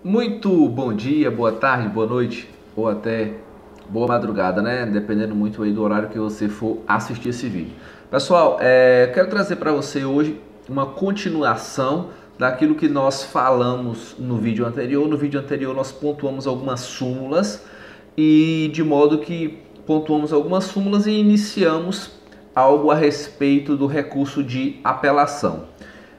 Muito bom dia, boa tarde, boa noite ou até boa madrugada, né? Dependendo muito aí do horário que você for assistir esse vídeo. Pessoal, quero trazer para você hoje uma continuação daquilo que nós falamos no vídeo anterior. No vídeo anterior nós pontuamos algumas súmulas e de modo que pontuamos algumas súmulas e iniciamos algo a respeito do recurso de apelação.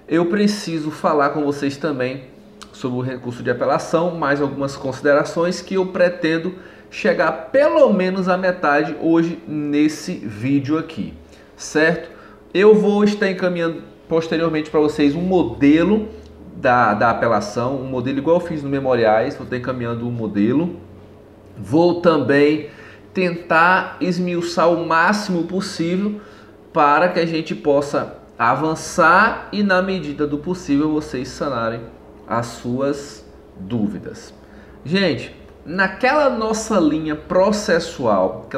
Eu preciso falar com vocês também sobre o recurso de apelação, mais algumas considerações que eu pretendo chegar pelo menos à metade hoje nesse vídeo aqui, certo? Eu vou estar encaminhando posteriormente para vocês um modelo da apelação, um modelo igual eu fiz no Memoriais, vou estar encaminhando um modelo. Vou também tentar esmiuçar o máximo possível para que a gente possa avançar e, na medida do possível, vocês sanarem as suas dúvidas. Gente, naquela nossa linha processual, que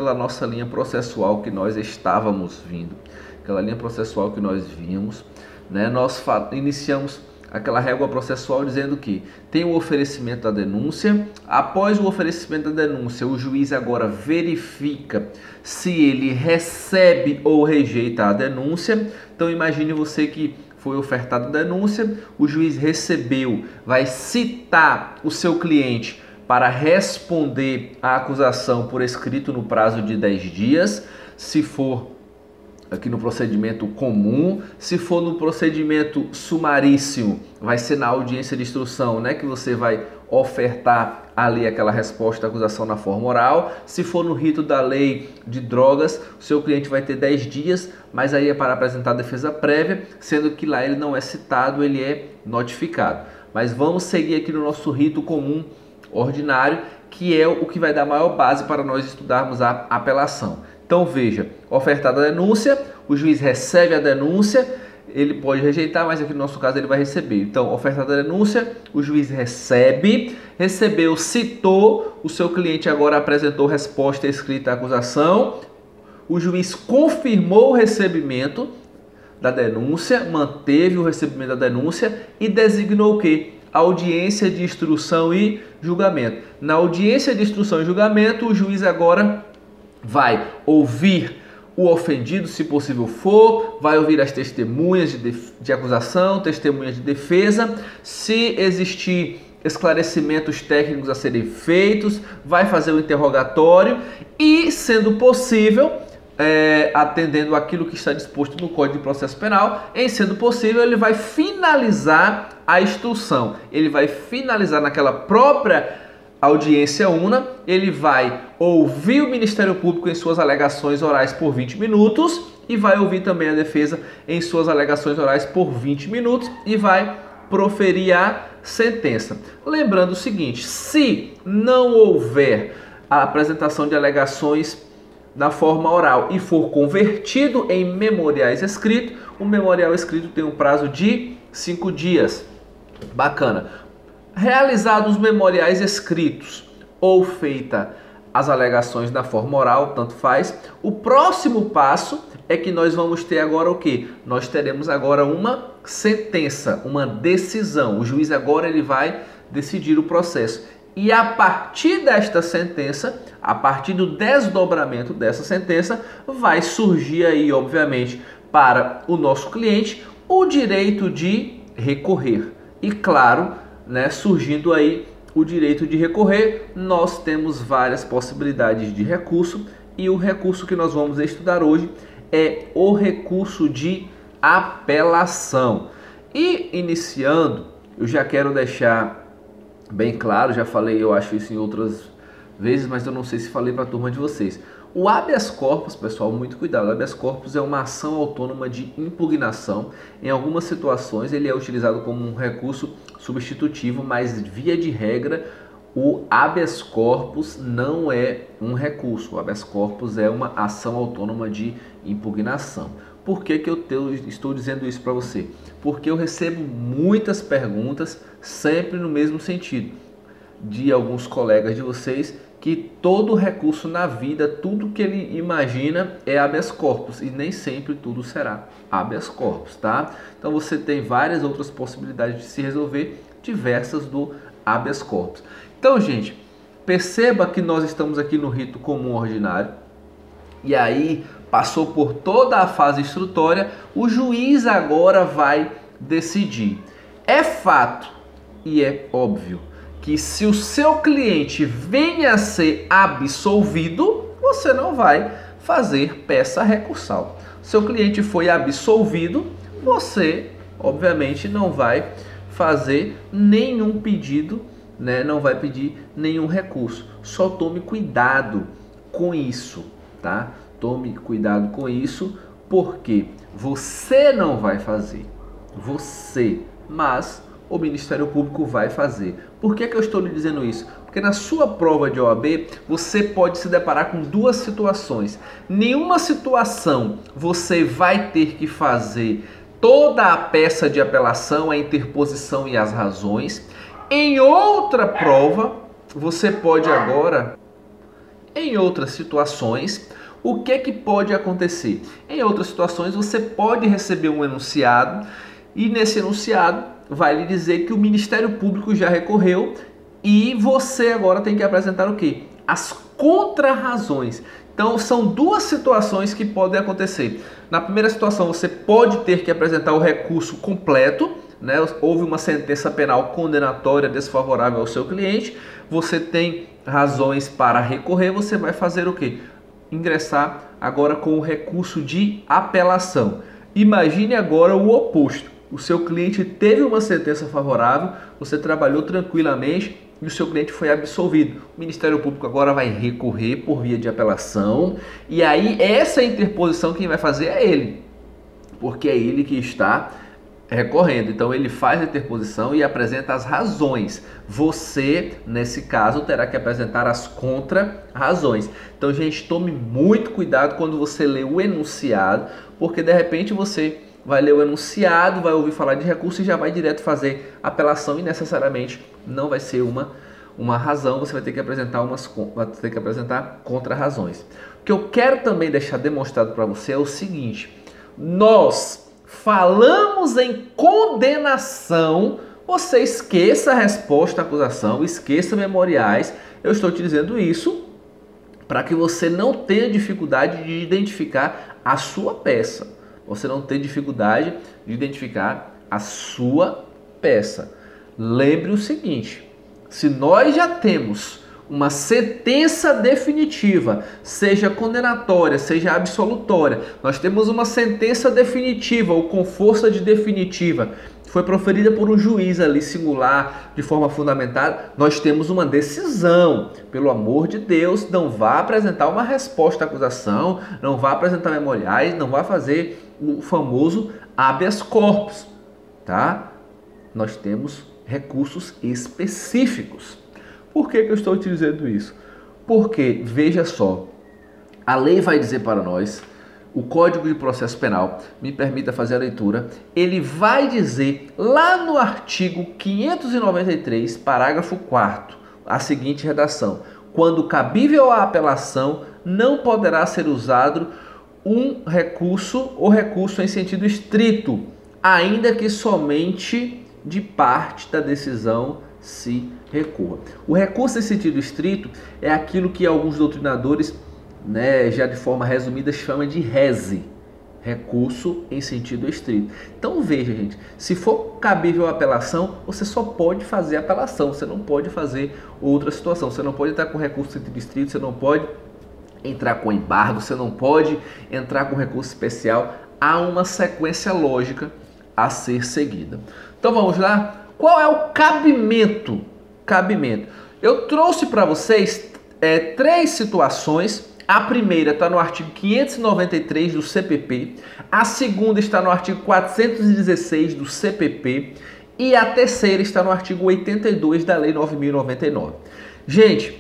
nós estávamos vindo, aquela linha processual que nós vimos, né, nós iniciamos aquela régua processual dizendo que tem o oferecimento da denúncia. Após o oferecimento da denúncia, o juiz agora verifica se ele recebe ou rejeita a denúncia. Então imagine você que foi ofertada a denúncia, o juiz recebeu, vai citar o seu cliente para responder à acusação por escrito no prazo de 10 dias, se for aqui no procedimento comum. Se for no procedimento sumaríssimo, vai ser na audiência de instrução, né, que você vai ofertar ali aquela resposta à acusação na forma oral. Se for no rito da lei de drogas, o seu cliente vai ter 10 dias, mas aí é para apresentar a defesa prévia, sendo que lá ele não é citado, ele é notificado. Mas vamos seguir aqui no nosso rito comum ordinário, que é o que vai dar maior base para nós estudarmos a apelação. Então veja, ofertada a denúncia, o juiz recebe a denúncia, ele pode rejeitar, mas aqui no nosso caso ele vai receber. Então, ofertada a denúncia, o juiz recebeu, citou, o seu cliente agora apresentou resposta escrita à acusação, o juiz confirmou o recebimento da denúncia, manteve o recebimento da denúncia e designou o quê? Audiência de instrução e julgamento. Na audiência de instrução e julgamento, o juiz agora vai ouvir o ofendido, se possível for, vai ouvir as testemunhas de acusação, testemunhas de defesa, se existir esclarecimentos técnicos a serem feitos, vai fazer o interrogatório e, sendo possível, atendendo aquilo que está disposto no Código de Processo Penal, em sendo possível, ele vai finalizar a instrução, ele vai finalizar naquela própria audiência una, ele vai ouvir o Ministério Público em suas alegações orais por 20 minutos e vai ouvir também a defesa em suas alegações orais por 20 minutos e vai proferir a sentença. Lembrando o seguinte, se não houver a apresentação de alegações na forma oral e for convertido em memoriais escritos, o memorial escrito tem um prazo de 5 dias. Bacana. Realizados os memoriais escritos ou feita as alegações na forma oral, tanto faz, o próximo passo é que nós vamos ter agora o quê? Nós teremos agora uma sentença, uma decisão. O juiz agora ele vai decidir o processo. E a partir desta sentença, a partir do desdobramento dessa sentença, vai surgir aí, obviamente, para o nosso cliente, o direito de recorrer. E claro, né, surgindo aí o direito de recorrer, nós temos várias possibilidades de recurso e o recurso que nós vamos estudar hoje é o recurso de apelação. E iniciando, eu já quero deixar bem claro, já falei, eu acho isso em outras vezes, mas eu não sei se falei para a turma de vocês. O habeas corpus, pessoal, muito cuidado, o habeas corpus é uma ação autônoma de impugnação. Em algumas situações ele é utilizado como um recurso substitutivo, mas via de regra o habeas corpus não é um recurso. O habeas corpus é uma ação autônoma de impugnação. Por que que eu estou dizendo isso para você? Porque eu recebo muitas perguntas sempre no mesmo sentido de alguns colegas de vocês que todo recurso na vida, tudo que ele imagina é habeas corpus e nem sempre tudo será habeas corpus, tá? Então você tem várias outras possibilidades de se resolver, diversas do habeas corpus. Então, gente, perceba que nós estamos aqui no rito comum ordinário, e aí passou por toda a fase instrutória, o juiz agora vai decidir. É fato e é óbvio que se o seu cliente venha a ser absolvido, você não vai fazer peça recursal. Seu cliente foi absolvido, você obviamente não vai fazer nenhum pedido, né? Não vai pedir nenhum recurso. Só tome cuidado com isso, tá? Tome cuidado com isso, porque você não vai fazer, mas o Ministério Público vai fazer. Por que eu estou lhe dizendo isso? Porque na sua prova de OAB, você pode se deparar com duas situações. Nenhuma situação você vai ter que fazer toda a peça de apelação, a interposição e as razões. Em outra prova, você pode agora, em outras situações, o que pode acontecer? Em outras situações, você pode receber um enunciado e nesse enunciado vai lhe dizer que o Ministério Público já recorreu e você agora tem que apresentar o quê? As contrarrazões. Então, são duas situações que podem acontecer. Na primeira situação, você pode ter que apresentar o recurso completo, né? Houve uma sentença penal condenatória desfavorável ao seu cliente, você tem razões para recorrer, você vai fazer o quê? Ingressar agora com o recurso de apelação. Imagine agora o oposto. O seu cliente teve uma sentença favorável, você trabalhou tranquilamente e o seu cliente foi absolvido. O Ministério Público agora vai recorrer por via de apelação e aí essa interposição quem vai fazer é ele, porque é ele que está recorrendo. Então ele faz a interposição e apresenta as razões. Você, nesse caso, terá que apresentar as contra-razões. Então, gente, tome muito cuidado quando você lê o enunciado, porque de repente você vai ler o enunciado, vai ouvir falar de recurso e já vai direto fazer apelação e necessariamente não vai ser uma razão, você vai ter que apresentar contra-razões. O que eu quero também deixar demonstrado para você é o seguinte: nós falamos em condenação, você esqueça a resposta à acusação, esqueça memoriais. Eu estou te dizendo isso para que você não tenha dificuldade de identificar a sua peça. Você não tem dificuldade de identificar a sua peça. Lembre o seguinte: se nós já temos uma sentença definitiva, seja condenatória, seja absolutória, nós temos uma sentença definitiva ou com força de definitiva, foi proferida por um juiz ali singular, de forma fundamentada, nós temos uma decisão. Pelo amor de Deus, não vá apresentar uma resposta à acusação, não vá apresentar memoriais, não vá fazer o famoso habeas corpus, tá? Nós temos recursos específicos. Por que eu estou te dizendo isso? Porque, veja só, a lei vai dizer para nós, o Código de Processo Penal, me permita fazer a leitura, ele vai dizer lá no artigo 593, parágrafo 4º, a seguinte redação: quando cabível a apelação, não poderá ser usado um recurso ou recurso em sentido estrito, ainda que somente de parte da decisão se recorra. O recurso em sentido estrito é aquilo que alguns doutrinadores, né, já de forma resumida, chama de rese, recurso em sentido estrito. Então veja, gente, se for cabível a apelação, você só pode fazer apelação, você não pode fazer outra situação, você não pode entrar com recurso em sentido estrito, você não pode entrar com embargo, você não pode entrar com recurso especial. Há uma sequência lógica a ser seguida. Então vamos lá? Qual é o cabimento? Eu trouxe para vocês três situações. A primeira está no artigo 593 do CPP, a segunda está no artigo 416 do CPP e a terceira está no artigo 82 da Lei 9.099. Gente,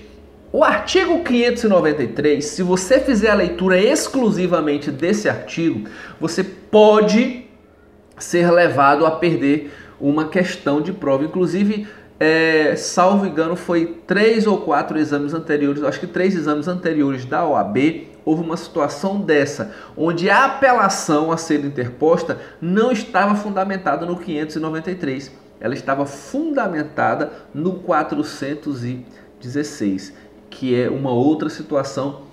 o artigo 593, se você fizer a leitura exclusivamente desse artigo, você pode ser levado a perder uma questão de prova. Inclusive, salvo engano, foi 3 ou 4 exames anteriores, acho que 3 exames anteriores da OAB, houve uma situação dessa, onde a apelação a ser interposta não estava fundamentada no 593. ela estava fundamentada no 416, que é uma outra situação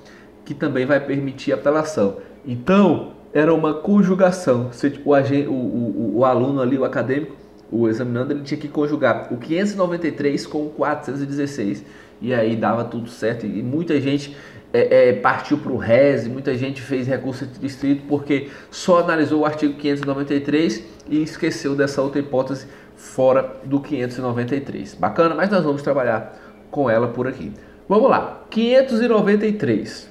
que também vai permitir apelação. Então, era uma conjugação. O aluno ali, o acadêmico, o examinando, ele tinha que conjugar o 593 com o 416, e aí dava tudo certo. E muita gente partiu para o RES, muita gente fez recurso distrito porque só analisou o artigo 593 e esqueceu dessa outra hipótese fora do 593. Bacana, mas nós vamos trabalhar com ela por aqui. Vamos lá, 593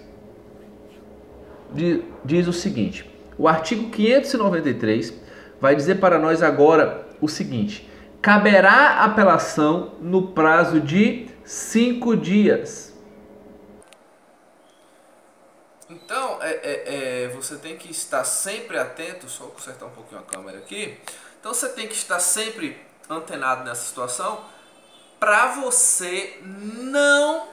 diz o seguinte: o artigo 593 vai dizer para nós agora o seguinte: caberá apelação no prazo de 5 dias. Então, você tem que estar sempre atento. Só vou consertar um pouquinho a câmera aqui. Então, você tem que estar sempre antenado nessa situação para você não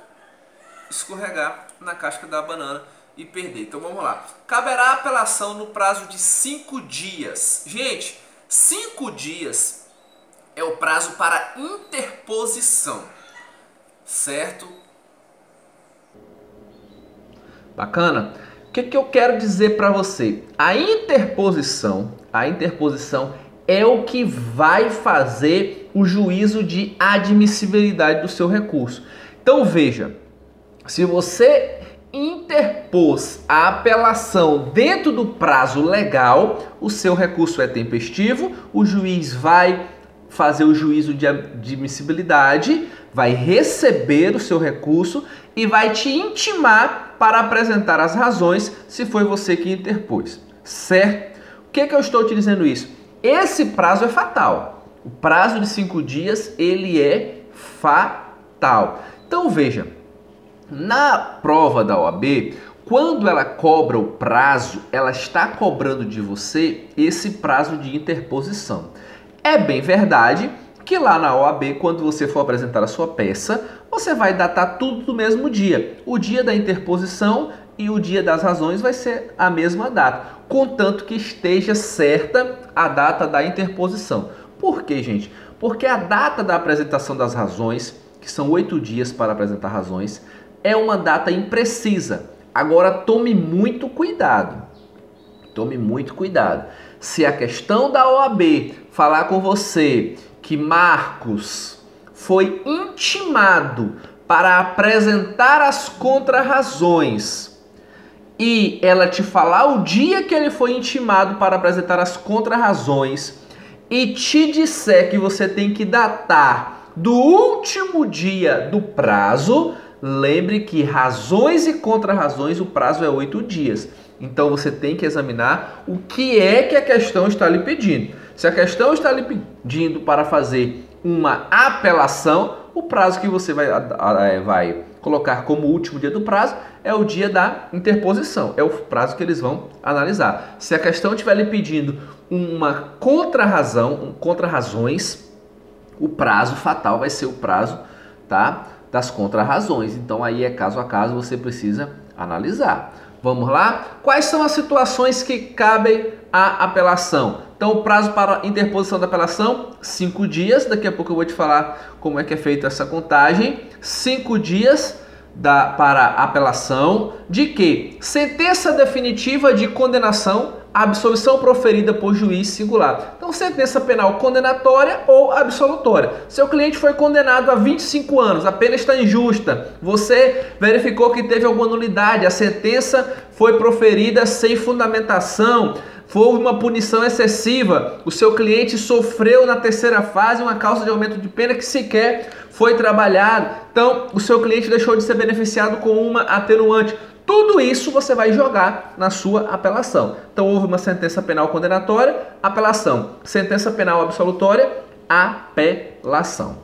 escorregar na casca da banana e perder. Então, vamos lá. Caberá apelação no prazo de 5 dias. Gente, 5 dias é o prazo para interposição, certo? Bacana? O que eu quero dizer para você? A interposição é o que vai fazer o juízo de admissibilidade do seu recurso. Então veja, se você interpôs a apelação dentro do prazo legal, o seu recurso é tempestivo, o juiz vai fazer o juízo de admissibilidade, vai receber o seu recurso e vai te intimar para apresentar as razões se foi você que interpôs, certo? O que eu estou te dizendo isso? Esse prazo é fatal. O prazo de 5 dias, ele é fatal. Então veja, na prova da OAB, quando ela cobra o prazo, ela está cobrando de você esse prazo de interposição. É bem verdade que lá na OAB, quando você for apresentar a sua peça, você vai datar tudo do mesmo dia. O dia da interposição e o dia das razões vai ser a mesma data, contanto que esteja certa a data da interposição. Por quê, gente? Porque a data da apresentação das razões, que são 8 dias para apresentar razões, é uma data imprecisa. Agora tome muito cuidado. Tome muito cuidado. Se a questão da OAB falar com você que Marcos foi intimado para apresentar as contrarrazões e ela te falar o dia que ele foi intimado para apresentar as contrarrazões e te disser que você tem que datar do último dia do prazo, lembre que razões e contrarrazões, o prazo é 8 dias. Então você tem que examinar o que é que a questão está lhe pedindo. Se a questão está lhe pedindo para fazer uma apelação, o prazo que você vai colocar como último dia do prazo é o dia da interposição. É o prazo que eles vão analisar. Se a questão estiver lhe pedindo uma contrarrazão, contrarrazões, o prazo fatal vai ser o prazo, tá, das contrarrazões. Então aí é caso a caso, você precisa analisar. Vamos lá? Quais são as situações que cabem à apelação? Então, o prazo para interposição da apelação, 5 dias. Daqui a pouco eu vou te falar como é que é feita essa contagem. 5 dias para apelação de que? Sentença definitiva de condenação, absolvição proferida por juiz singular. Então, sentença penal condenatória ou absolutória. Seu cliente foi condenado a 25 anos, a pena está injusta. Você verificou que teve alguma nulidade, a sentença foi proferida sem fundamentação, houve uma punição excessiva, o seu cliente sofreu na terceira fase uma causa de aumento de pena que sequer foi trabalhado. Então, o seu cliente deixou de ser beneficiado com uma atenuante. Tudo isso você vai jogar na sua apelação. Então, houve uma sentença penal condenatória, apelação. Sentença penal absolutória, apelação.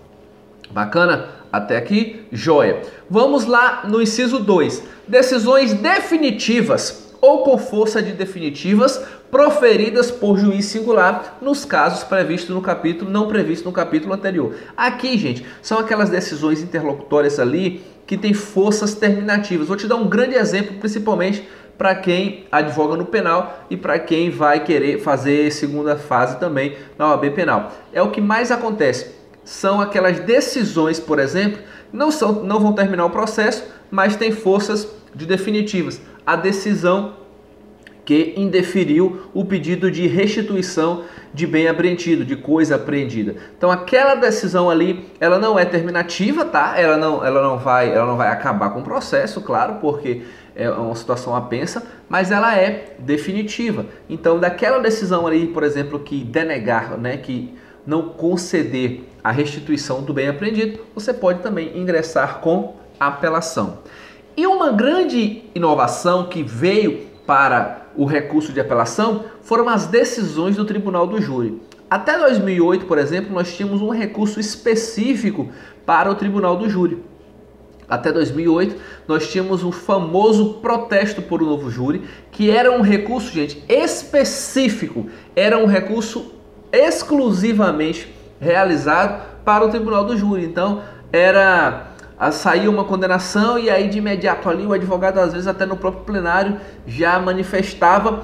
Bacana? Até aqui, joia. Vamos lá no inciso 2. Decisões definitivas ou com força de definitivas proferidas por juiz singular nos casos previstos no capítulo, não previsto no capítulo anterior. Aqui, gente, são aquelas decisões interlocutórias ali que tem forças terminativas. Vou te dar um grande exemplo, principalmente para quem advoga no penal e para quem vai querer fazer segunda fase também na OAB Penal. É o que mais acontece. São aquelas decisões, por exemplo, não vão terminar o processo, mas tem forças de definitivas. A decisão que indeferiu o pedido de restituição de bem apreendido, de coisa apreendida. Então aquela decisão ali, ela não é terminativa, tá? Ela não vai acabar com o processo, claro, porque é uma situação apensa, mas ela é definitiva. Então daquela decisão ali, por exemplo, que denegar, né, que não conceder a restituição do bem apreendido, você pode também ingressar com apelação. E uma grande inovação que veio para o recurso de apelação foram as decisões do Tribunal do Júri. Até 2008, por exemplo, nós tínhamos um recurso específico para o Tribunal do Júri. Até 2008, nós tínhamos o famoso protesto por um novo júri, que era um recurso, gente, específico, era um recurso exclusivamente realizado para o Tribunal do Júri. Então, saía uma condenação e aí de imediato ali o advogado, às vezes até no próprio plenário, já manifestava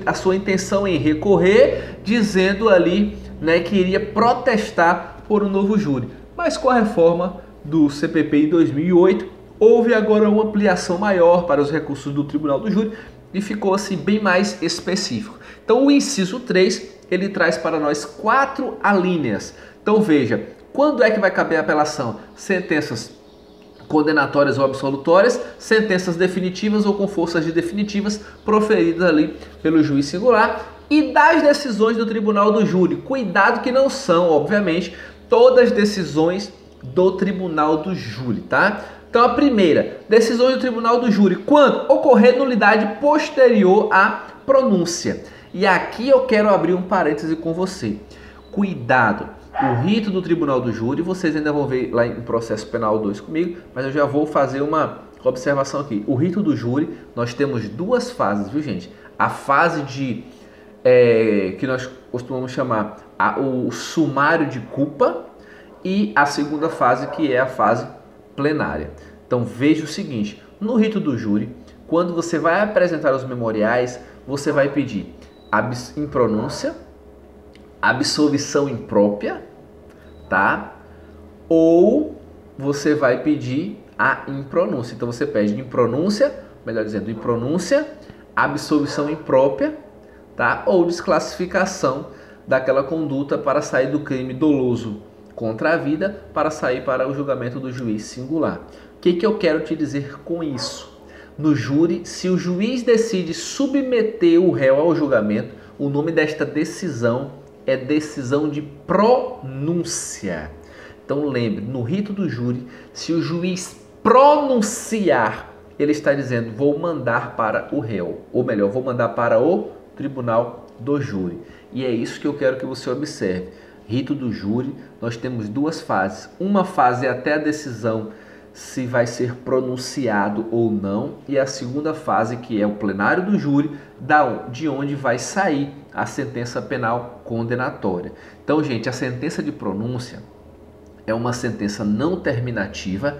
a sua intenção em recorrer, dizendo ali, né, que iria protestar por um novo júri. Mas com a reforma do CPP em 2008, houve agora uma ampliação maior para os recursos do Tribunal do Júri e ficou assim bem mais específico. Então o inciso 3, ele traz para nós 4 alíneas. Então veja, quando é que vai caber a apelação? Sentenças condenatórias ou absolutórias, sentenças definitivas ou com forças de definitivas proferidas ali pelo juiz singular, e das decisões do Tribunal do Júri. Cuidado que não são, obviamente, todas as decisões do Tribunal do Júri, tá? Então a primeira, decisões do Tribunal do Júri, quando ocorrer nulidade posterior à pronúncia. E aqui eu quero abrir um parêntese com você. Cuidado, o rito do Tribunal do Júri, vocês ainda vão ver lá em Processo Penal 2 comigo, mas eu já vou fazer uma observação aqui. O rito do júri, nós temos 2 fases, viu, gente? A fase que nós costumamos chamar o sumário de culpa, e a segunda fase, que é a fase plenária. Então veja o seguinte, no rito do júri, quando você vai apresentar os memoriais, você vai pedir impronúncia, absolvição imprópria, tá? Ou você vai pedir a impronúncia. Então você pede impronúncia, melhor dizendo, impronúncia, absolvição imprópria, tá? Ou desclassificação daquela conduta para sair do crime doloso contra a vida, para sair para o julgamento do juiz singular. O que eu quero te dizer com isso? No júri, se o juiz decide submeter o réu ao julgamento, o nome desta decisão é decisão de pronúncia. Então lembre, no rito do júri, se o juiz pronunciar, ele está dizendo, vou mandar para o réu, ou melhor, vou mandar para o Tribunal do Júri. E é isso que eu quero que você observe. Rito do júri, nós temos 2 fases. Uma fase é até a decisão se vai ser pronunciado ou não, e a segunda fase, que é o plenário do júri, de onde vai sair a sentença penal condenatória. Então, gente, a sentença de pronúncia é uma sentença não terminativa,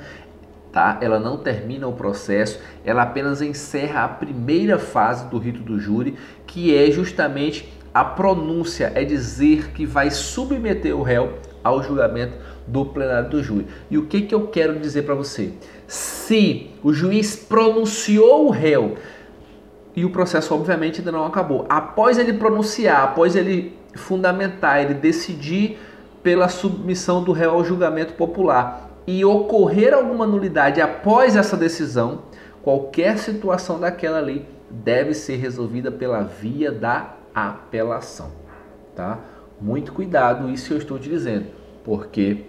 tá? Ela não termina o processo, ela apenas encerra a primeira fase do rito do júri, que é justamente a pronúncia, é dizer que vai submeter o réu ao julgamento do plenário do júri. E o que eu quero dizer para você? Se o juiz pronunciou o réu e o processo obviamente ainda não acabou, após ele pronunciar, após ele fundamentar, ele decidir pela submissão do réu ao julgamento popular e ocorrer alguma nulidade após essa decisão, qualquer situação daquela ali deve ser resolvida pela via da apelação, tá? Muito cuidado, isso eu estou te dizendo, porque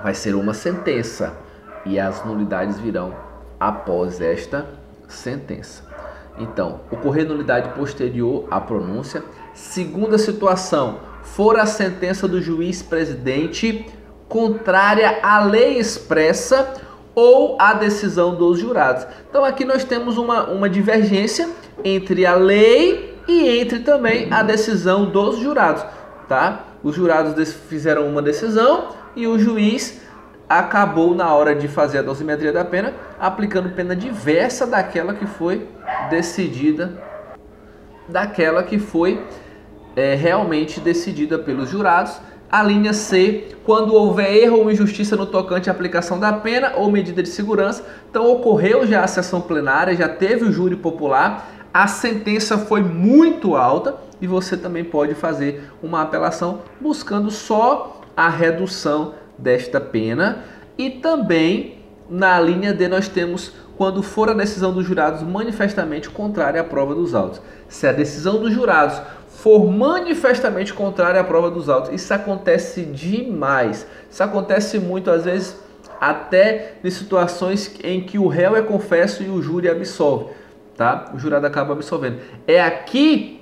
vai ser uma sentença e as nulidades virão após esta sentença. Então, ocorrer nulidade posterior à pronúncia. Segunda situação, for a sentença do juiz presidente contrária à lei expressa ou à decisão dos jurados. Então aqui nós temos uma divergência entre a lei e entre também a decisão dos jurados, tá? Os jurados fizeram uma decisão e o juiz acabou, na hora de fazer a dosimetria da pena, aplicando pena diversa daquela que foi decidida daquela que foi realmente decidida pelos jurados. A linha C, quando houver erro ou injustiça no tocante à aplicação da pena ou medida de segurança. Então ocorreu já a sessão plenária, já teve o júri popular, a sentença foi muito alta e você também pode fazer uma apelação buscando só a redução desta pena. E também na linha D nós temos quando for a decisão dos jurados manifestamente contrária à prova dos autos. Se a decisão dos jurados for manifestamente contrária à prova dos autos, isso acontece demais. Isso acontece muito, às vezes, até em situações em que o réu é confesso e o júri absolve, tá? O jurado acaba absolvendo. É aqui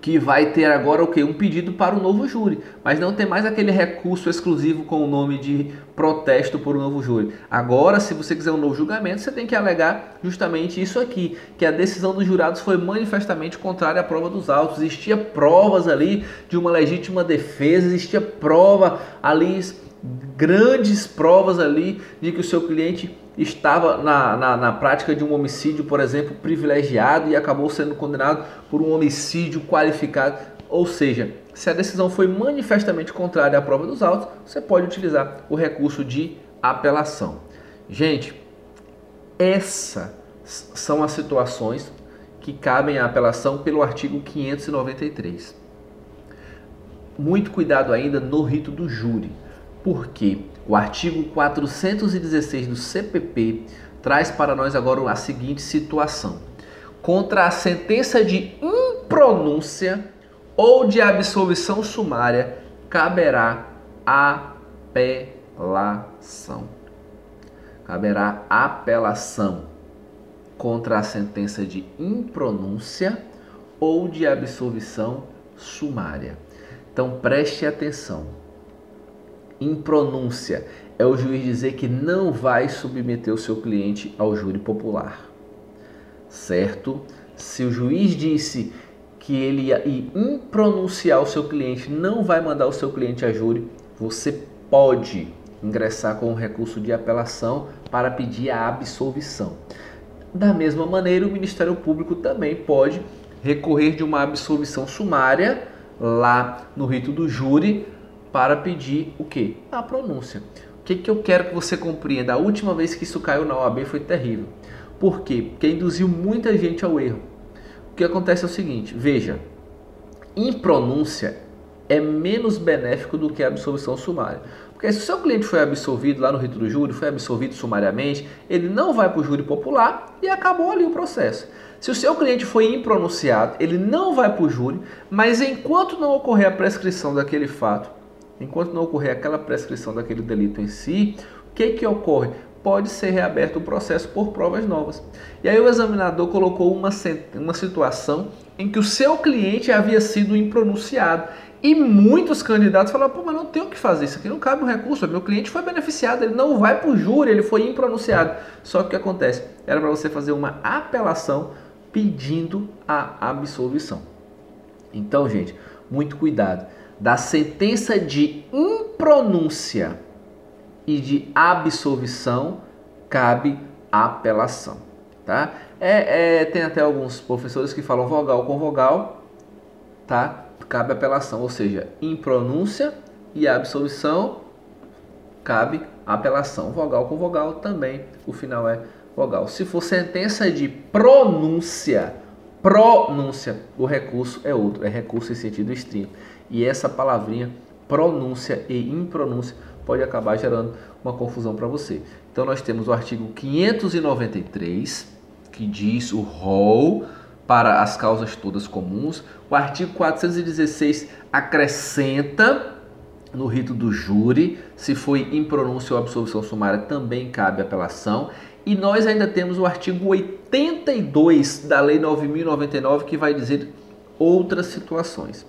que vai ter agora o quê? Um pedido para o novo júri, mas não tem mais aquele recurso exclusivo com o nome de protesto por um novo júri. Agora, se você quiser um novo julgamento, você tem que alegar justamente isso aqui, que a decisão dos jurados foi manifestamente contrária à prova dos autos. Existia provas ali de uma legítima defesa, existia prova ali, grandes provas ali de que o seu cliente estava na prática de um homicídio, por exemplo, privilegiado e acabou sendo condenado por um homicídio qualificado. Ou seja, se a decisão foi manifestamente contrária à prova dos autos, você pode utilizar o recurso de apelação. Gente, essas são as situações que cabem à apelação pelo artigo 593. Muito cuidado ainda no rito do júri, porque o artigo 416 do CPP traz para nós agora a seguinte situação. Contra a sentença de impronúncia ou de absolvição sumária, caberá apelação. Caberá apelação contra a sentença de impronúncia ou de absolvição sumária. Então preste atenção. Impronúncia é o juiz dizer que não vai submeter o seu cliente ao júri popular, certo? Se o juiz disse que ele ia impronunciar o seu cliente, não vai mandar o seu cliente a júri, você pode ingressar com um recurso de apelação para pedir a absolvição. Da mesma maneira, o Ministério Público também pode recorrer de uma absolvição sumária lá no rito do júri para pedir o quê? A pronúncia. O que eu quero que você compreenda? A última vez que isso caiu na OAB foi terrível. Por quê? Porque induziu muita gente ao erro. O que acontece é o seguinte, veja, impronúncia é menos benéfico do que a absolvição sumária. Porque se o seu cliente foi absolvido lá no rito do júri, foi absolvido sumariamente, ele não vai para o júri popular e acabou ali o processo. Se o seu cliente foi impronunciado, ele não vai para o júri, mas enquanto não ocorrer a prescrição daquele fato, enquanto não ocorrer aquela prescrição daquele delito em si, o que ocorre? Pode ser reaberto o processo por provas novas. E aí o examinador colocou uma situação em que o seu cliente havia sido impronunciado. E muitos candidatos falaram, pô, mas não tem o que fazer, isso aqui não cabe um recurso, meu cliente foi beneficiado, ele não vai para o júri, ele foi impronunciado. Só que o que acontece? Era para você fazer uma apelação pedindo a absolvição. Então, gente, muito cuidado. Da sentença de impronúncia e de absolvição, cabe apelação, tá? Tem até alguns professores que falam vogal com vogal, tá? Cabe apelação, ou seja, impronúncia e absolvição, cabe apelação. Vogal com vogal também, o final é vogal. Se for sentença de pronúncia, o recurso é outro, é recurso em sentido estrito. E essa palavrinha, pronúncia e impronúncia, pode acabar gerando uma confusão para você. Então nós temos o artigo 593, que diz o rol para as causas todas comuns. O artigo 416 acrescenta no rito do júri, se foi impronúncia ou absolvição sumária, também cabe apelação. E nós ainda temos o artigo 82 da Lei 9.099, que vai dizer outras situações.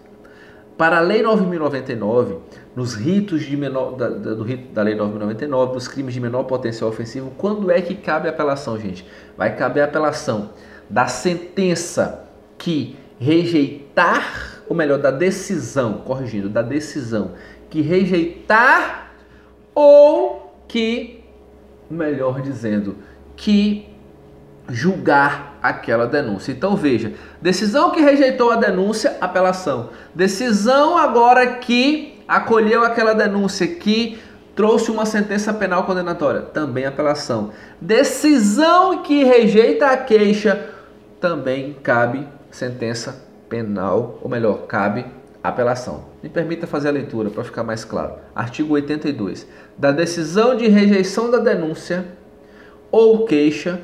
Para a Lei 9.099, nos ritos de menor, do rito da Lei 9.099, nos crimes de menor potencial ofensivo, quando é que cabe a apelação, gente? Vai caber a apelação da sentença que rejeitar, ou melhor, da decisão, corrigindo, da decisão que rejeitar ou que, melhor dizendo, que julgar aquela denúncia. Então veja, decisão que rejeitou a denúncia, apelação. Decisão agora que acolheu aquela denúncia, que trouxe uma sentença penal condenatória, também apelação. Decisão que rejeita a queixa, também cabe sentença penal, ou melhor, cabe apelação. Me permita fazer a leitura para ficar mais claro. Artigo 82. Da decisão de rejeição da denúncia ou queixa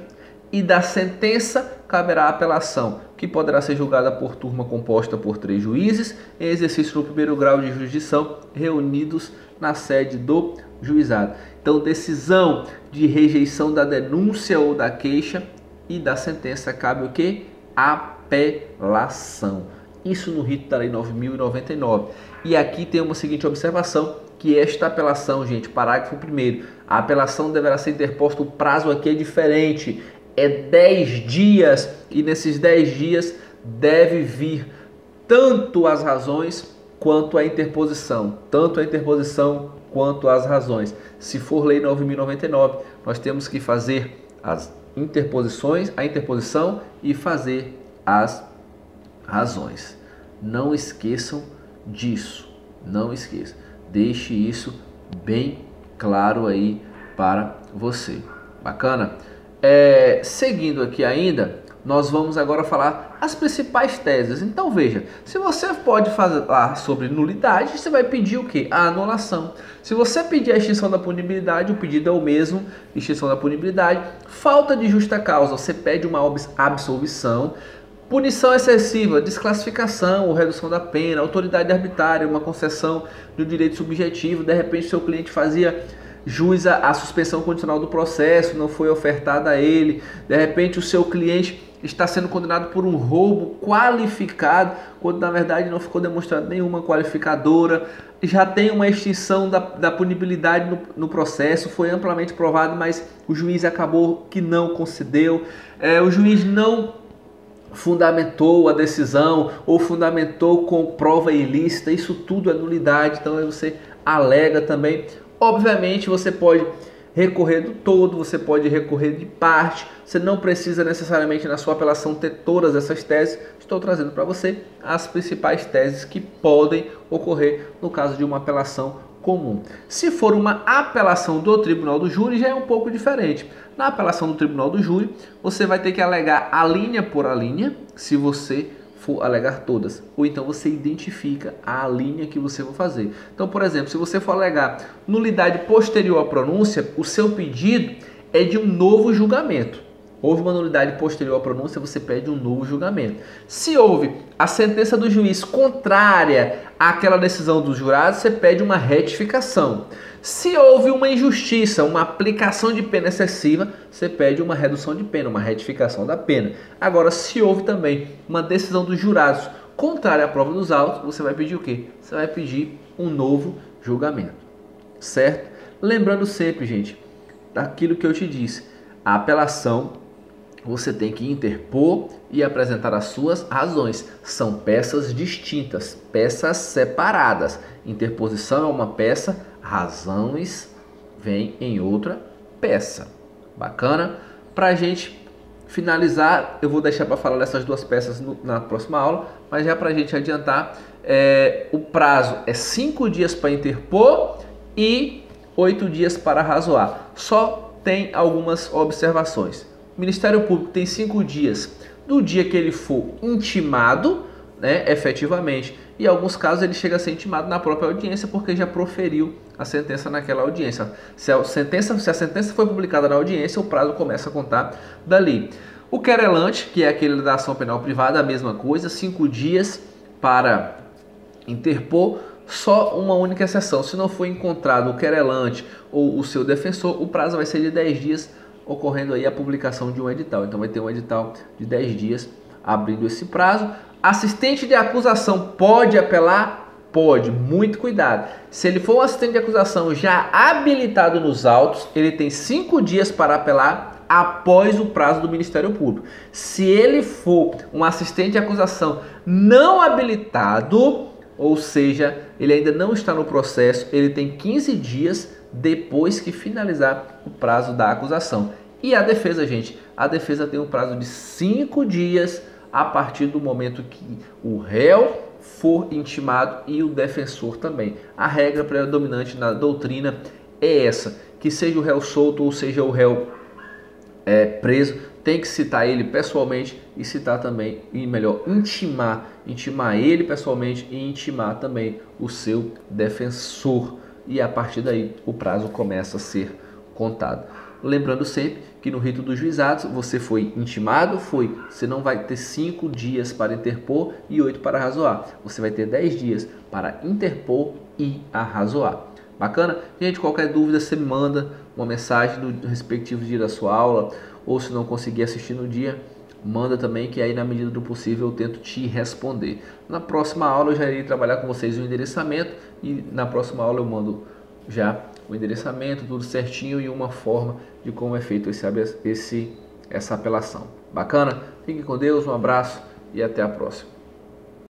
e da sentença caberá apelação, que poderá ser julgada por turma composta por 3 juízes em exercício no primeiro grau de jurisdição, reunidos na sede do juizado. Então, decisão de rejeição da denúncia ou da queixa e da sentença cabe o quê? Apelação. Isso no rito da Lei 9.099. E aqui tem uma seguinte observação, que esta apelação, gente, parágrafo 1º, a apelação deverá ser interposta, o prazo aqui é diferente, é 10 dias, e nesses 10 dias deve vir tanto as razões quanto a interposição, tanto a interposição quanto as razões. Se for Lei 9.099, nós temos que fazer as interposições, a interposição e fazer as razões. Não esqueçam disso, não esqueçam. Deixe isso bem claro aí para você. Bacana? Seguindo aqui ainda, nós vamos agora falar as principais teses. Então veja, se você pode falar sobre nulidade, você vai pedir o quê? A anulação. Se você pedir a extinção da punibilidade, o pedido é o mesmo, extinção da punibilidade. Falta de justa causa, você pede uma absolvição. Punição excessiva, desclassificação ou redução da pena, autoridade arbitrária, uma concessão de um direito subjetivo. De repente seu cliente fazia jus à suspensão condicional do processo, não foi ofertada a ele. De repente o seu cliente está sendo condenado por um roubo qualificado, quando na verdade não ficou demonstrada nenhuma qualificadora. Já tem uma extinção da punibilidade no processo, foi amplamente provado, mas o juiz acabou que não concedeu. O juiz não fundamentou a decisão ou fundamentou com prova ilícita. Isso tudo é nulidade, então aí você alega também. Obviamente você pode recorrer do todo, você pode recorrer de parte, você não precisa necessariamente na sua apelação ter todas essas teses. Estou trazendo para você as principais teses que podem ocorrer no caso de uma apelação comum. Se for uma apelação do Tribunal do Júri, já é um pouco diferente. Na apelação do Tribunal do Júri, você vai ter que alegar a linha por a linha, se você for alegar todas. Ou então você identifica a linha que você vai fazer. Então, por exemplo, se você for alegar nulidade posterior à pronúncia, o seu pedido é de um novo julgamento. Houve uma nulidade posterior à pronúncia, você pede um novo julgamento. Se houve a sentença do juiz contrária àquela decisão dos jurados, você pede uma retificação. Se houve uma injustiça, uma aplicação de pena excessiva, você pede uma redução de pena, uma retificação da pena. Agora, se houve também uma decisão dos jurados contrária à prova dos autos, você vai pedir o quê? Você vai pedir um novo julgamento, certo? Lembrando sempre, gente, daquilo que eu te disse, a apelação você tem que interpor e apresentar as suas razões. São peças distintas, peças separadas. Interposição é uma peça, razões vem em outra peça. Bacana? Para a gente finalizar, eu vou deixar para falar dessas duas peças na próxima aula, mas já para a gente adiantar, o prazo é 5 dias para interpor e 8 dias para razoar. Só tem algumas observações. O Ministério Público tem 5 dias do dia que ele for intimado, né, efetivamente. E em alguns casos ele chega a ser intimado na própria audiência porque já proferiu a sentença naquela audiência. Se a sentença foi publicada na audiência, o prazo começa a contar dali. O querelante, que é aquele da ação penal privada, a mesma coisa, 5 dias para interpor. Só uma única exceção, se não for encontrado o querelante ou o seu defensor, o prazo vai ser de 10 dias, ocorrendo aí a publicação de um edital. Então vai ter um edital de 10 dias abrindo esse prazo. Assistente de acusação pode apelar? Pode, muito cuidado. Se ele for um assistente de acusação já habilitado nos autos, ele tem 5 dias para apelar após o prazo do Ministério Público. Se ele for um assistente de acusação não habilitado, ou seja, ele ainda não está no processo, ele tem 15 dias depois que finalizar o prazo da acusação. E a defesa, gente, a defesa tem um prazo de 5 dias a partir do momento que o réu for intimado e o defensor também. A regra predominante na doutrina é essa, que seja o réu solto ou seja o réu preso, tem que citar ele pessoalmente e citar também, e melhor, intimar ele pessoalmente e intimar também o seu defensor. E a partir daí o prazo começa a ser contado. Lembrando sempre que no rito dos juizados você foi intimado, você não vai ter 5 dias para interpor e 8 para arrazoar. Você vai ter 10 dias para interpor e arrazoar. Bacana? Gente, qualquer dúvida você manda uma mensagem no respectivo dia da sua aula, ou se não conseguir assistir no dia, manda também, que aí na medida do possível eu tento te responder. Na próxima aula eu já irei trabalhar com vocês o endereçamento e na próxima aula eu mando já o endereçamento, tudo certinho e uma forma de como é feito essa apelação. Bacana? Fique com Deus, um abraço e até a próxima.